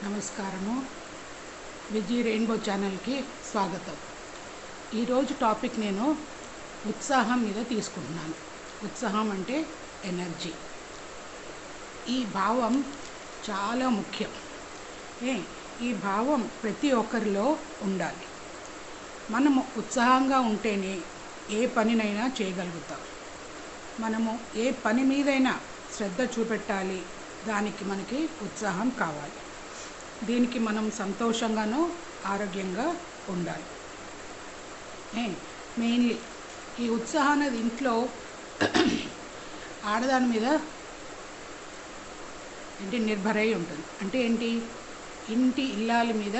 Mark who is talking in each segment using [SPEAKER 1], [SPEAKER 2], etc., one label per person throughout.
[SPEAKER 1] నమస్కారము. విజీ రెయిన్బో ఛానల్కి స్వాగతం. ఈరోజు టాపిక్ నేను ఉత్సాహం మీద తీసుకుంటున్నాను. ఉత్సాహం అంటే ఎనర్జీ. ఈ భావం చాలా ముఖ్యం. ఈ భావం ప్రతి ఒక్కరిలో ఉండాలి. మనము ఉత్సాహంగా ఉంటేనే ఏ పనినైనా చేయగలుగుతాం. మనము ఏ పని మీదైనా శ్రద్ధ చూపెట్టాలి, దానికి మనకి ఉత్సాహం కావాలి. దీనికి మనం సంతోషంగానూ ఆరోగ్యంగా ఉండాలి. మెయిన్లీ ఈ ఉత్సాహం అనేది ఇంట్లో ఆడదాని మీద నిర్భరై ఉంటుంది. అంటే ఏంటి, ఇంటి ఇల్లాల మీద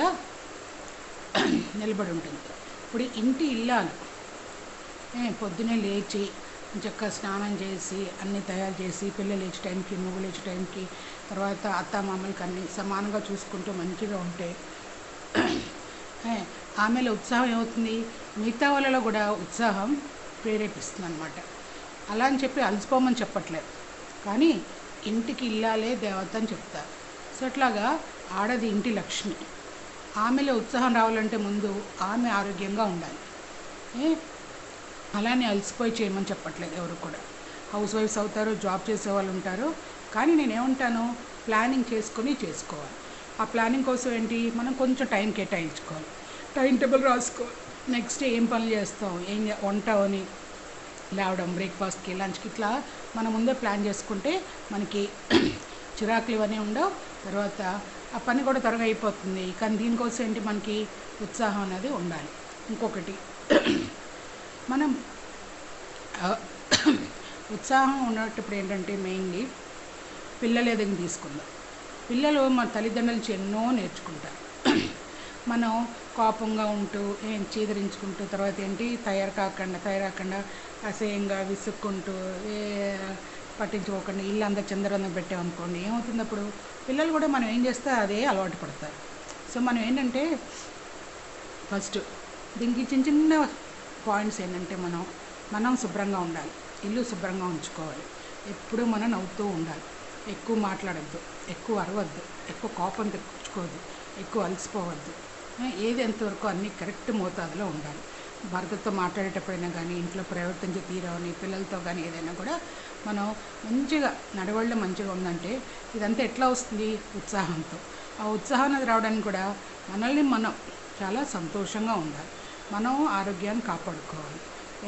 [SPEAKER 1] నిలబడి ఉంటుంది. ఇప్పుడు ఇంటి ఇల్లాలు పొద్దునే లేచి చక్కగా స్నానం చేసి అన్నీ తయారు చేసి పిల్లలు లేచే టైంకి, నువ్వు లేచే టైంకి, తర్వాత అత్తమామలకి అన్నీ సమానంగా చూసుకుంటూ మంచిగా ఉంటే ఆమెలో ఉత్సాహం ఏమవుతుంది, మిగతా వాళ్ళలో కూడా ఉత్సాహం ప్రేరేపిస్తుంది అన్నమాట. అలా అని చెప్పి అలసిపోమని చెప్పట్లేదు, కానీ ఇంటికి ఇల్లాలే దేవత అని చెప్తారు. సో అట్లాగా ఆడది ఇంటి లక్ష్మి. ఆమెలో ఉత్సాహం రావాలంటే ముందు ఆమె ఆరోగ్యంగా ఉండాలి. అలానే అలసిపోయి చేయమని చెప్పట్లేదు ఎవరు కూడా. హౌస్ వైఫ్స్ అవుతారు, జాబ్ చేసే వాళ్ళు ఉంటారు. కానీ నేనేమంటాను, ప్లానింగ్ చేసుకొని చేసుకోవాలి. ఆ ప్లానింగ్ కోసం ఏంటి, మనం కొంచెం టైం కేటాయించుకోవాలి, టైం టేబుల్ రాసుకోవాలి. నెక్స్ట్ ఏం పనులు చేస్తాం, వంట అని లేవడం, బ్రేక్ఫాస్ట్కి, లంచ్కి, ఇట్లా మనం ముందే ప్లాన్ చేసుకుంటే మనకి చిరాకులు ఇవన్నీ ఉండవు. తర్వాత ఆ పని కూడా త్వరగా అయిపోతుంది. కానీ దీనికోసం ఏంటి, మనకి ఉత్సాహం అనేది ఉండాలి. ఇంకొకటి, మనం ఉత్సాహం ఉన్నప్పుడు ఏంటంటే మెయిన్లీ పిల్లలు ఏదైనా తీసుకుందాం. పిల్లలు మన తల్లిదండ్రుల నుంచి ఎన్నో నేర్చుకుంటారు. మనం కోపంగా ఉంటూ చీదరించుకుంటూ తర్వాత ఏంటి తయారకాకుండా అసహ్యంగా విసుక్కుంటూ పట్టించుకోకుండా ఇల్లంతా చందరందం పెట్టామనుకోండి, ఏమవుతుంది, అప్పుడు పిల్లలు కూడా మనం ఏం చేస్తే అదే అలవాటు పడతారు. సో మనం ఏంటంటే ఫస్ట్ దీనికి చిన్న చిన్న పాయింట్స్ ఏంటంటే మనం శుభ్రంగా ఉండాలి, ఇల్లు శుభ్రంగా ఉంచుకోవాలి, ఎప్పుడూ మనం నవ్వుతూ ఉండాలి, ఎక్కువ మాట్లాడద్దు, ఎక్కువ అరవద్దు, ఎక్కువ కోపం తెచ్చుకోవద్దు, ఎక్కువ అలసిపోవద్దు. ఏది ఎంతవరకు అన్నీ కరెక్ట్ మోతాదులో ఉండాలి. భర్తతో మాట్లాడేటప్పుడైనా కానీ, ఇంట్లో ప్రవర్తించే తీరవని, పిల్లలతో కానీ ఏదైనా కూడా మనం మంచిగా నడవడం మంచిగా ఉందంటే ఇదంతా ఎట్లా వస్తుంది, ఉత్సాహంతో. ఆ ఉత్సాహం అనేది రావడానికి కూడా మనల్ని మనం చాలా సంతోషంగా ఉండాలి, మనం ఆరోగ్యాన్ని కాపాడుకోవాలి.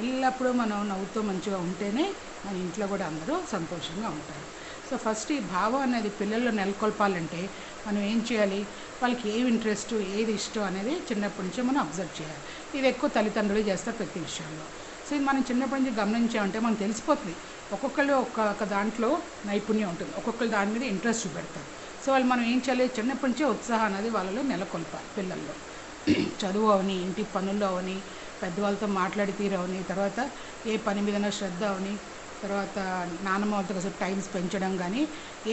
[SPEAKER 1] ఎల్లప్పుడూ మనం నవ్వుతూ మంచిగా ఉంటేనే మన ఇంట్లో కూడా అందరూ సంతోషంగా ఉంటారు. సో ఫస్ట్ ఈ భావం అనేది పిల్లల్లో నెలకొల్పాలంటే మనం ఏం చేయాలి, వాళ్ళకి ఏవి ఇంట్రెస్ట్, ఏది ఇష్టం అనేది చిన్నప్పటి నుంచే మనం అబ్జర్వ్ చేయాలి. ఇది ఎక్కువ తల్లిదండ్రులు చేస్తారు ప్రతి విషయంలో. సో ఇది మనం చిన్నప్పటి నుంచి గమనించామంటే మనకు తెలిసిపోతుంది. ఒక్కొక్కళ్ళు ఒక్కొక్క దాంట్లో నైపుణ్యం ఉంటుంది, ఒక్కొక్కరు దాని మీద ఇంట్రెస్ట్ చూపెడతారు. సో వాళ్ళు మనం ఏం చేయాలి, చిన్నప్పటి నుంచే ఉత్సాహం అనేది వాళ్ళలో నెలకొల్పాలి. పిల్లల్లో చదువు అవని, ఇంటి పనుల్లో అవని, పెద్దవాళ్ళతో మాట్లాడి తీరవని, తర్వాత ఏ పని మీదైనా శ్రద్ధ అవని, తర్వాత నాన్నమ్మతో కాసేపు టైం పెంచడం, కానీ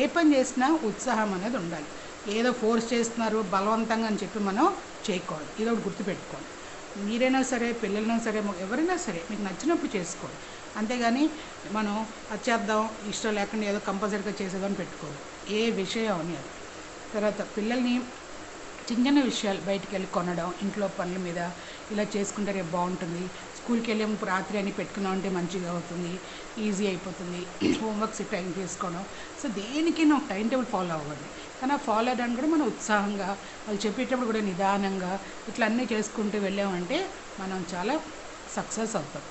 [SPEAKER 1] ఏ పని చేసినా ఉత్సాహం అనేది ఉండాలి. ఏదో ఫోర్స్ చేస్తున్నారు బలవంతంగా అని చెప్పి మనం చేయకూడదు. ఇది ఒకటి గుర్తుపెట్టుకోండి. మీరైనా సరే, పిల్లలైనా సరే, ఎవరైనా సరే మీకు నచ్చినప్పుడు చేసుకోండి. అంతేగాని మనం అది చేద్దాం ఇష్టం లేకుండా ఏదో కంపల్సరీగా చేసేదని పెట్టుకోదు. ఏ విషయం అని అది. తర్వాత పిల్లల్ని చిన్న చిన్న విషయాలు బయటికి వెళ్ళి కొనడం, ఇంట్లో పనుల మీద ఇలా చేసుకుంటే రేపు బాగుంటుంది, స్కూల్కి వెళ్ళేందుకు రాత్రి అని పెట్టుకున్నాం అంటే మంచిగా అవుతుంది, ఈజీ అయిపోతుంది, హోంవర్క్స్ టైం చేసుకోవడం. సో దేనికి ఒక టైం టేబుల్ ఫాలో అవ్వండి. కానీ ఆ ఫాలో అవ్వడానికి కూడా మనం ఉత్సాహంగా, వాళ్ళు చెప్పేటప్పుడు కూడా నిదానంగా ఇట్లా అన్నీ చేసుకుంటూ వెళ్ళామంటే మనం చాలా సక్సెస్ అవుతాం.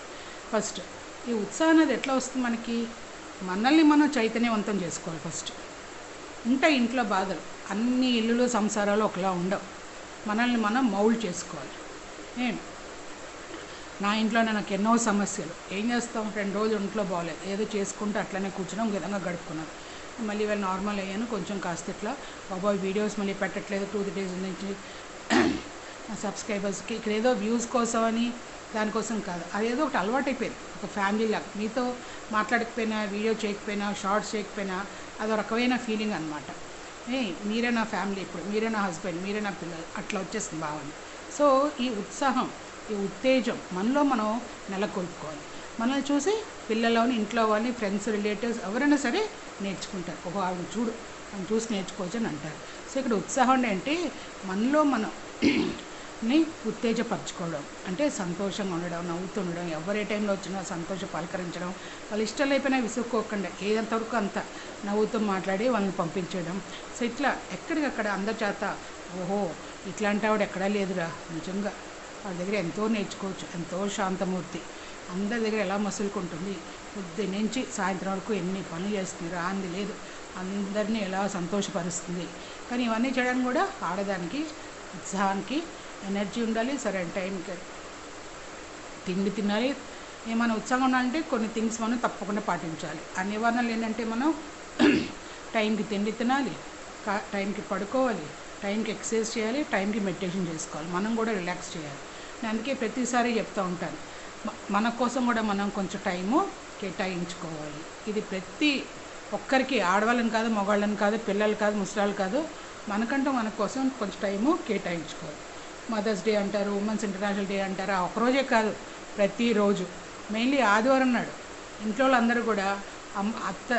[SPEAKER 1] ఫస్ట్ ఈ ఉత్సాహం అనేది ఎట్లా వస్తుంది, మనల్ని మనం చైతన్యవంతం చేసుకోవాలి. ఫస్ట్ ఉంటాయి ఇంట్లో బాధలు, అన్ని ఇల్లులు సంసారాలు ఒకలా ఉండవు. మనల్ని మనం మౌల్డ్ చేసుకోవాలి. నా ఇంట్లోనే నాకు ఎన్నో సమస్యలు, ఏం చేస్తాం, 2 రోజులు ఇంట్లో బాగోలేదు, ఏదో చేసుకుంటూ అట్లనే కూర్చున్నాం, ఒక విధంగా గడుపుకున్నాను. మళ్ళీ ఇవాళ నార్మల్ అయ్యాను, కొంచెం కాస్త ఇట్లా బాబాయ్ వీడియోస్ మళ్ళీ పెట్టట్లేదు 2-3 డేస్ నుంచి నా సబ్స్క్రైబర్స్కి. ఇక్కడ ఏదో వ్యూస్ కోసం అని దానికోసం కాదు, అదేదో ఒకటి అలవాటు అయిపోయింది, ఒక ఫ్యామిలీ లాగా. మీతో మాట్లాడకపోయినా, వీడియో చేయకపోయినా, షార్ట్స్ చేయకపోయినా అదో రకమైన ఫీలింగ్ అనమాట. మీరే నా ఫ్యామిలీ, ఇప్పుడు మీరే నా హస్బెండ్, మీరే నా పిల్లలు, అట్లా వచ్చేస్తుంది భావన. సో ఈ ఉత్సాహం, ఈ ఉత్తేజం మనలో మనం నెలకొల్పుకోవాలి. మనల్ని చూసి పిల్లలని, ఇంట్లో వాళ్ళని, ఫ్రెండ్స్, రిలేటివ్స్ ఎవరైనా సరే నేర్చుకుంటారు. ఆవిడ చూడు మనం చూసి నేర్చుకోవచ్చు అని అంటారు. సో ఇక్కడ ఉత్సాహం అంటే మనలో మనం ని ఉత్తేజపరచుకోవడం, అంటే సంతోషంగా ఉండడం, నవ్వుతుండడం, ఎవరు ఏ టైంలో వచ్చినా పలకరించడం, వాళ్ళు ఇష్టం లేకపోయినా విసుక్కోకుండా ఏదంతవరకు అంత నవ్వుతూ మాట్లాడి వాళ్ళని పంపించడం. సో ఇట్లా ఎక్కడికక్కడ అందరి చేత ఓహో ఇట్లాంటి ఆవిడ ఎక్కడా లేదురా, నిజంగా వాళ్ళ దగ్గర ఎంతో నేర్చుకోవచ్చు, ఎంతో శాంతమూర్తి, అందరి దగ్గర ఎలా మసులుకుంటుంది, పొద్దున్న నుంచి సాయంత్రం వరకు ఎన్ని పనులు చేస్తుంది, రాంది లేదు, అందరినీ ఎలా సంతోషపరుస్తుంది. కానీ ఇవన్నీ చేయడానికి కూడా ఆడదానికి ఉత్సాహానికి ఎనర్జీ ఉండాలి, సరైన టైంకి తిండి తినాలి. ఏమైనా ఉత్సాహం ఉండాలంటే కొన్ని థింగ్స్ మనం తప్పకుండా పాటించాలి. ఆ నివారణలు ఏంటంటే మనం టైంకి తిండి తినాలి, టైంకి పడుకోవాలి, టైంకి ఎక్సర్సైజ్ చేయాలి, టైంకి మెడిటేషన్ చేసుకోవాలి, మనం కూడా రిలాక్స్ చేయాలి. నేను అందుకే ప్రతిసారి చెప్తూ ఉంటాను, మన కోసం కూడా మనం కొంచెం టైము కేటాయించుకోవాలి. ఇది ప్రతి ఒక్కరికి, ఆడవాళ్ళని కాదు, మగవాళ్ళని కాదు, పిల్లలు కాదు, ముసలాళ్ళు కాదు, మనకంటూ మన కోసం కొంచెం టైము కేటాయించుకోవాలి. మదర్స్ డే అంటారు, ఉమెన్స్ ఇంటర్నేషనల్ డే అంటారు, ఆ ఒక్కరోజే కాదు ప్రతిరోజు, మెయిన్లీ ఆదివారం నాడు ఇంట్లో వాళ్ళందరూ కూడా అత్త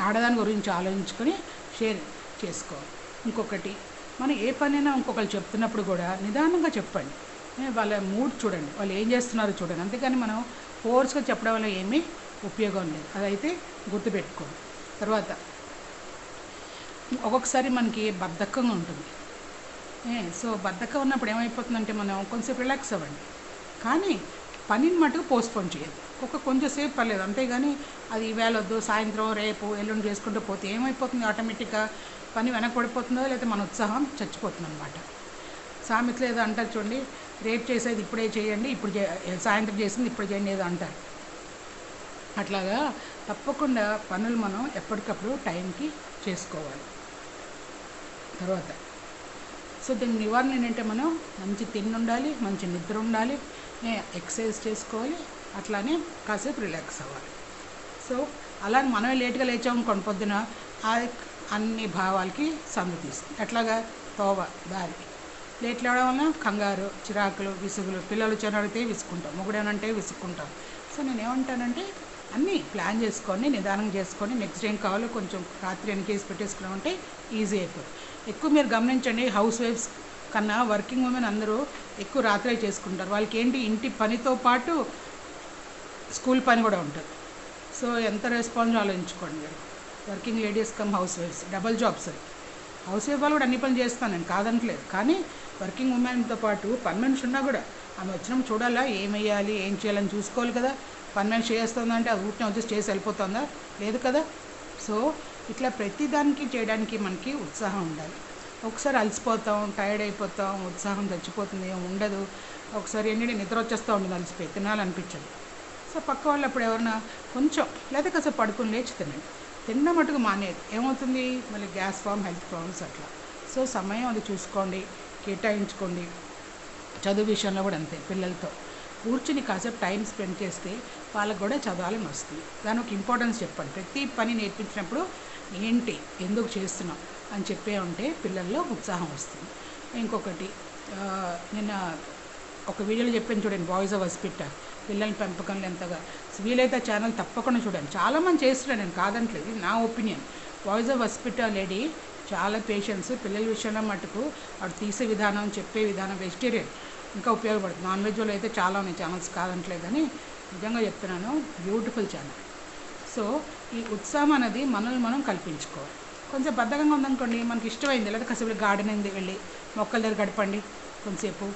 [SPEAKER 1] ఆడదాని గురించి ఆలోచించుకొని షేర్ చేసుకోవాలి. ఇంకొకటి, మనం ఏ పనైనా ఇంకొకరు చెప్తున్నప్పుడు కూడా నిదానంగా చెప్పండి, వాళ్ళ మూడ్ చూడండి, వాళ్ళు ఏం చేస్తున్నారో చూడండి, అంతేకాని మనం ఫోర్స్గా చెప్పడం వల్ల ఏమీ ఉపయోగం లేదు, అదైతే గుర్తుపెట్టుకోండి. తర్వాత ఒక్కొక్కసారి మనకి బద్ధకంగా ఉంటుంది, సో బద్ధకం ఉన్నప్పుడు ఏమైపోతుందంటే మనం కొంచెంసేపు రిలాక్స్ అవ్వండి, కానీ పనిని మటుకు పోస్ట్పోన్ చేయదు. కొంచెంసేపు పర్లేదు, అంతేగాని అది ఈవేళ వద్దు, సాయంత్రం రేపు ఎల్లుండి చేసుకుంటూ పోతే ఏమైపోతుంది, ఆటోమేటిక్గా పని వెనకపడిపోతుందో, లేకపోతే మన ఉత్సాహం చచ్చిపోతుంది అనమాట. సామెతలు ఏదో అంటారు చూడండి, రేపు చేసేది ఇప్పుడే చేయండి, ఇప్పుడు సాయంత్రం చేసింది ఇప్పుడు చేయండి ఏదో అంటారు. అట్లాగా తప్పకుండా పనులు మనం ఎప్పటికప్పుడు టైంకి చేసుకోవాలి. తర్వాత సో దీని నివారణ ఏంటంటే మనం మంచి తిండి ఉండాలి, మంచి నిద్ర ఉండాలి, ఎక్సర్సైజ్ చేసుకోవాలి, అట్లానే కాసేపు రిలాక్స్ అవ్వాలి. సో అలా మనమే లేట్గా లేచామనుకోండి పొద్దున, అన్ని భావాలకి సందు తీస్తుంది. ఎట్లాగా దారి లేట్ లేవడం వల్ల కంగారు, చిరాకులు, విసుగులు, పిల్లలు అడిగితే విసుకుంటాం, మొగుడేనంటే విసుక్కుంటాం. సో నేను ఏమంటానంటే అన్నీ ప్లాన్ చేసుకొని నిదానంగా చేసుకొని నెక్స్ట్ ఏం కావాలో కొంచెం రాత్రి ఎన్కేసి పెట్టేసుకున్నామంటే ఈజీ అయిపోతుంది. ఎక్కువ మీరు గమనించండి, హౌస్ వైఫ్స్ కన్నా వర్కింగ్ ఉమెన్ అందరూ ఎక్కువ రాత్రే చేసుకుంటారు. వాళ్ళకి ఏంటి, ఇంటి పనితో పాటు స్కూల్ పని కూడా ఉంటుంది. సో ఎంత రెస్పాన్సిబుల్ ఆలోచించుకోండి మీరు, వర్కింగ్ లేడీస్ కమ్ హౌస్ వైఫ్స్, డబల్ జాబ్స్ అది. హౌస్ వైఫ్ వాళ్ళు కూడా అన్ని పనులు చేస్తాను నేను కాదనట్లేదు, కానీ వర్కింగ్ ఉమెన్తో పాటు పని మనిషి ఉన్నా కూడా ఆమె వచ్చినప్పుడు చూడాలా, ఏం వేయాలి, ఏం చేయాలని చూసుకోవాలి కదా. పని మనిషి చేస్తుందంటే అది ఊరిని వచ్చేసి చేసి వెళ్ళిపోతుందా, లేదు కదా. సో ఇట్లా ప్రతిదానికి చేయడానికి మనకి ఉత్సాహం ఉండాలి. ఒకసారి అలసిపోతాం, టైర్డ్ అయిపోతాం, ఉత్సాహం చచ్చిపోతుంది, ఉండదు. ఒకసారి ఏంటంటే నిద్ర వచ్చేస్తూ ఉంటుంది, అలసిపోయి తినాలనిపించదు. సో పక్క వాళ్ళు అప్పుడు ఎవరైనా కొంచెం లేదా కాసేపు పడుకుని లేచి తినండి. తినడం మటుకు మానేది ఏమవుతుంది, మళ్ళీ గ్యాస్ ఫామ్, హెల్త్ ప్రాబ్లమ్స్ అట్లా. సో సమయం అది చూసుకోండి, కేటాయించుకోండి. చదువు విషయంలో కూడా అంతే, పిల్లలతో కూర్చుని కాసేపు టైం స్పెండ్ చేస్తే వాళ్ళకు కూడా చదవాలని వస్తుంది. దాని ఒక ఇంపార్టెన్స్ చెప్పండి. ప్రతి పని నేర్పించినప్పుడు ఏంటి, ఎందుకు చేస్తున్నాం అని చెప్పే ఉంటే పిల్లల్లో ఉత్సాహం వస్తుంది. ఇంకొకటి, నిన్న ఒక వీడియోలో చెప్పాను చూడండి, వాయిస్ ఆఫ్ హాస్పిటల్, పిల్లల పెంపకంలో ఎంతగా వీలైతే ఛానల్ తప్పకుండా చూడండి. చాలామంది చేస్తున్నాను, నేను కాదంటలేదు, ఇది నా opinion. Voice of hospital lady చాలా పేషెన్స్, పిల్లల విషయంలో మటుకు వాడు తీసే విధానం, చెప్పే విధానం, వెజిటేరియన్ ఇంకా ఉపయోగపడుతుంది. నాన్ వెజ్ వాళ్ళు అయితే చాలా ఉన్నాయి ఛానల్స్, కాదంటలేదు, అని నిజంగా చెప్తున్నాను, బ్యూటిఫుల్ ఛానల్. సో ఈ ఉత్సాహం అనేది మనల్ని మనం కల్పించుకోవాలి. కొంచెం బద్ధకంగా ఉందనుకోండి, మనకి ఇష్టమైంది లేదా కాసేపు గార్డెన్ అయింది వెళ్ళి మొక్కల దగ్గర గడపండి కొంతసేపు,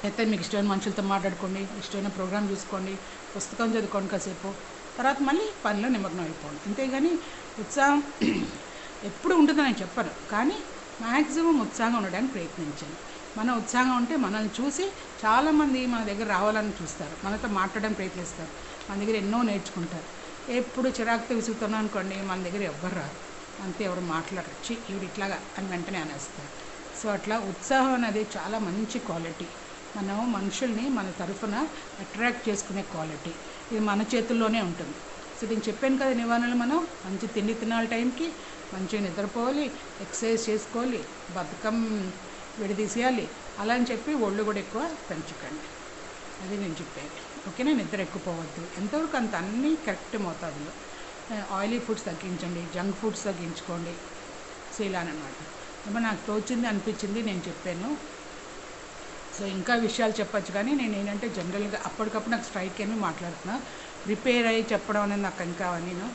[SPEAKER 1] అయితే మీకు ఇష్టమైన మనుషులతో మాట్లాడుకోండి, ఇష్టమైన ప్రోగ్రామ్ చూసుకోండి, పుస్తకం చదువుకోండి కాసేపు, తర్వాత మళ్ళీ పనిలో నిమగ్నం అయిపోండి. అంతేగాని ఉత్సాహం ఎప్పుడు ఉంటుందని నేను చెప్పను, కానీ మ్యాక్సిమం ఉత్సాహంగా ఉండడానికి ప్రయత్నించండి. మన ఉత్సాహంగా ఉంటే మనల్ని చూసి చాలామంది మన దగ్గర రావాలని చూస్తారు, మనతో మాట్లాడడానికి ప్రయత్నిస్తారు, మన దగ్గర ఎన్నో నేర్చుకుంటారు. ఎప్పుడు చిరాకుతో విసుగుతున్నాం అనుకోండి, మన దగ్గర ఎవ్వరు రారు, అంతే, ఎవరు మాట్లాడరు, ఈవిడ ఇట్లాగా అని వెంటనే అనేస్తారు. సో అట్లా ఉత్సాహం అనేది చాలా మంచి క్వాలిటీ. మనం మనుషుల్ని మన తరఫున అట్రాక్ట్ చేసుకునే క్వాలిటీ, ఇది మన చేతుల్లోనే ఉంటుంది. సో దీన్ని చెప్పాను కదా నివారణలు, మనం మంచి తిండి తినాలి, టైంకి మంచిగా నిద్రపోవాలి, ఎక్సర్సైజ్ చేసుకోవాలి, బద్ధకం విడదీసేయాలి, అలా అని చెప్పి ఒళ్ళు కూడా ఎక్కువ పెంచుకోండి, అది నేను చెప్పేది. ఓకేనా, నిద్ర ఎక్కువ పోవద్దు, ఎంతవరకు అంత అన్నీ కరెక్ట్ మోతాదులో. ఆయిలీ ఫుడ్స్ తగ్గించండి, జంక్ ఫుడ్స్ తగ్గించుకోండి, తీసేయాలన్నమాట. ఏమో నాకు తోచింది అనిపించింది నేను చెప్పాను. సో ఇంకా విషయాలు చెప్పచ్చు, కానీ నేను ఏంటంటే జనరల్గా అప్పటికప్పుడు నాకు స్ట్రైక్ అని మాట్లాడుతున్నా. ప్రిపేర్ అయ్యి చెప్పడం అనేది నాకు ఇంకా నేను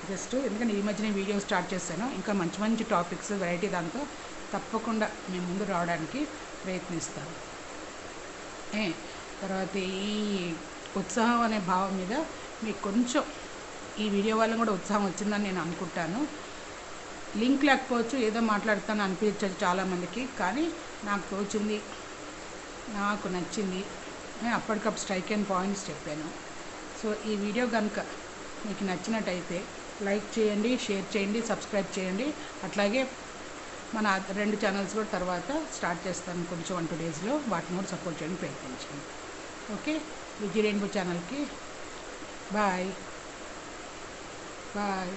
[SPEAKER 1] జస్ట్ ఎందుకంటే ఈ మధ్య నేను వీడియో స్టార్ట్ చేశాను. ఇంకా మంచి మంచి టాపిక్స్ వెరైటీ దాంతో తప్పకుండా మేము ముందు రావడానికి ప్రయత్నిస్తాను. తర్వాత ఈ ఉత్సాహం అనే భావం మీద మీకు కొంచెం ఈ వీడియో వల్ల కూడా ఉత్సాహం వచ్చిందని నేను అనుకుంటాను. లింక్ లేకపోవచ్చు, ఏదో మాట్లాడుతాను అనిపించదు చాలామందికి, కానీ నాకు తోచింది, నాకు నచ్చింది, అప్పటికప్పుడు స్ట్రైక్ అండ్ పాయింట్స్ చెప్పాను. సో ఈ వీడియో కనుక మీకు నచ్చినట్టయితే లైక్ చేయండి, షేర్ చేయండి, సబ్స్క్రైబ్ చేయండి. అట్లాగే మన 2 ఛానల్స్ కూడా తర్వాత స్టార్ట్ చేస్తాను కొంచెం 1-2 డేస్లో, వాటిని కూడా సపోర్ట్ చేయడానికి ప్రయత్నించండి. ఓకే, విజయ్ రెయిన్బో ఛానల్కి బాయ్ బాయ్.